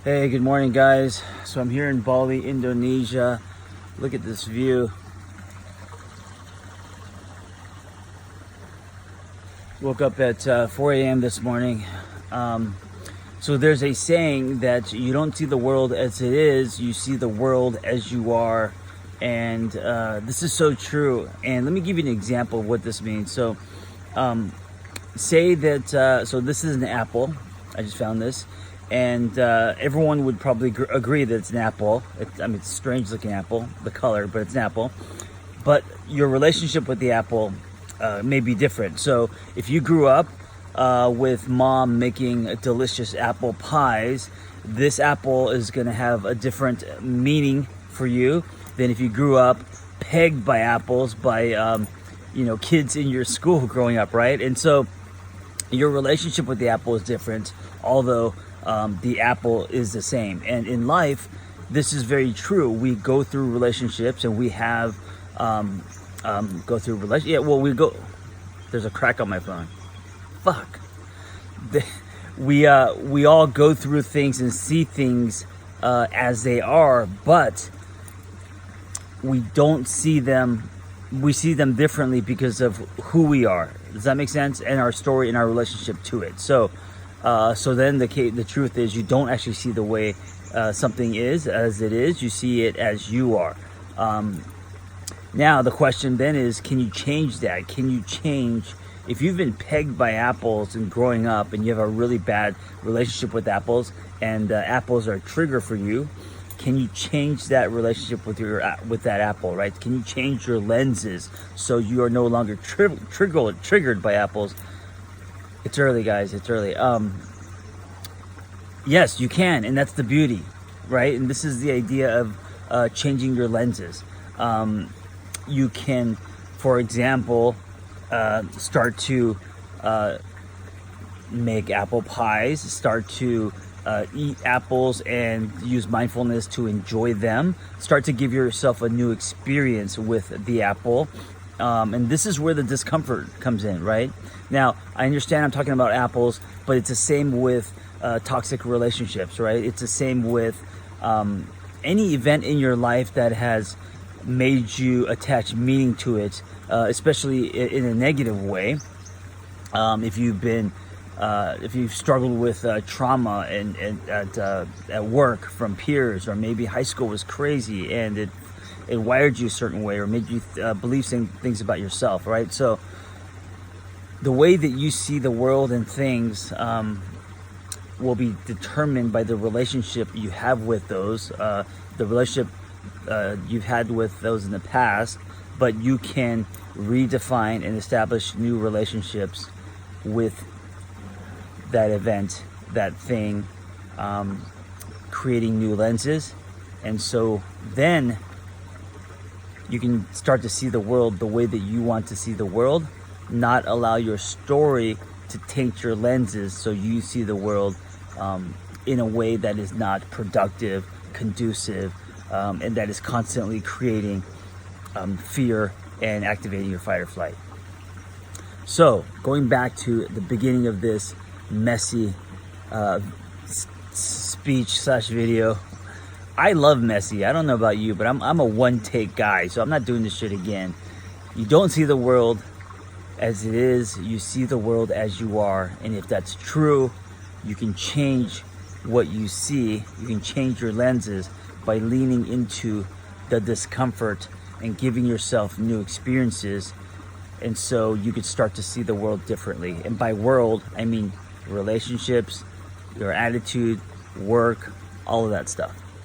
Hey, good morning, guys. So I'm here in Bali, Indonesia. Look at this view. Woke up at 4 a.m. this morning. So there's a saying that you don't see the world as it is, you see the world as you are. And this is so true. And let me give you an example of what this means. So say that, so this is an apple. I just found this. And everyone would probably agree that it's an apple. It's a strange looking apple, the color, but it's an apple. But your relationship with the apple may be different. So if you grew up with mom making delicious apple pies, this apple is going to have a different meaning for you than if you grew up pegged by apples by kids in your school growing up, right? And so your relationship with the apple is different, although the apple is the same. And in life, this is very true. We go through relationships, and we have go through relationships. Yeah, well, we go. There's a crack on my phone. Fuck. We all go through things and see things as they are, but we don't see them. We see them differently because of who we are. Does that make sense? And our story and our relationship to it. So then the truth is, you don't actually see the way something is as it is. You see it as you are. Now the question then is, can you change that? Can you change if you've been pegged by apples and growing up, and you have a really bad relationship with apples, and apples are a trigger for you? Can you change that relationship with that apple, right? Can you change your lenses so you are no longer triggered by apples? It's early, guys. It's early. Yes, you can, and that's the beauty, right? And this is the idea of changing your lenses. You can, for example, start to make apple pies, start to eat apples and use mindfulness to enjoy them. Start to give yourself a new experience with the apple. And this is where the discomfort comes in, right? Now, I understand I'm talking about apples, but it's the same with toxic relationships, right? It's the same with any event in your life that has made you attach meaning to it, especially in a negative way. If you've struggled with trauma and at work from peers, or maybe high school was crazy and it wired you a certain way, or made you believe things about yourself, right? So the way that you see the world and things will be determined by the relationship you have with those, the relationship you've had with those in the past. But you can redefine and establish new relationships with that event, that thing, creating new lenses. And so then you can start to see the world the way that you want to see the world, not allow your story to taint your lenses so you see the world in a way that is not productive, conducive, and that is constantly creating fear and activating your fight or flight. So going back to the beginning of this messy speech/video, I love messy. I don't know about you, but I'm a one-take guy, so I'm not doing this shit again. You don't see the world as it is, you see the world as you are. And if that's true, you can change what you see. You can change your lenses by leaning into the discomfort and giving yourself new experiences. And so you could start to see the world differently. And by world, I mean relationships, your attitude, work, all of that stuff.